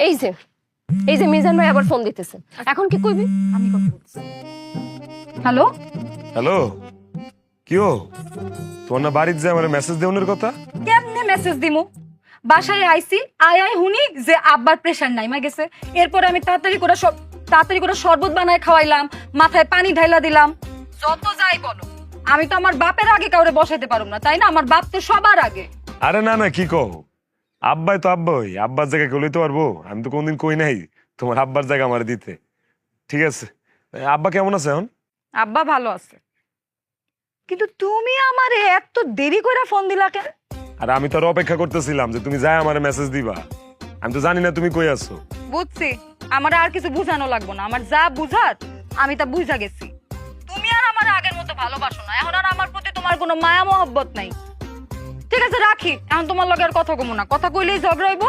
এই যে এই যে মিজান ভাই আবার ফোন দিতেছে, এখন কি কইবি? আমি কথা বলছি। হ্যালো, হ্যালো, কি ও তোমার না বাড়িতে যে আমার মেসেজ দেওয়ার কথা? কেমনে মেসেজ দিমু? বাসায় আইছি, আয় হুনি যে আব্বার প্রেসার নাইমা গেছে। এরপরে আমি তাড়াতাড়ি করে শরবত বানায় খাওয়াইলাম, মাথায় পানি ঢাইলা দিলাম। যত যাই বলো, আমি তো আমার বাপের আগে কাউরে বসাইতে পারুম না, তাই না? আমার বাপ তো সবার আগে। আরে না না, কি কও, আব্বাই তো আব্বাই, আব্বার জায়গা কেউ লইতে পারবো? আমি তো কোনদিন কই নাই তোমার আব্বার জায়গা আমার দিতে। ঠিক আছে, আব্বা কেমন আছে এখন? আব্বা ভালো আছে, কিন্তু তুমি আমারে এত দেরি করে ফোন দিলা কেন? আর আমি তো আর অপেক্ষা করতেছিলাম যে তুমি যাই আমার মেসেজ দিবা। আমি তো জানি না তুমি কই আছো। বুঝছি, আমার আর কিছু বুঝানো লাগবো না, আমার যা বুঝার আমি তা বুঝা গেছি। তুমি আর আমার আগের মতো ভালোবাসো না, এখন আর আমার প্রতি তোমার কোনো মায়া মহব্বত নাই। ঠিক আছে, রাখি, এখন তোমার লগে আর কথা কমু না, কথা কইলেই ঝগড়া হইব।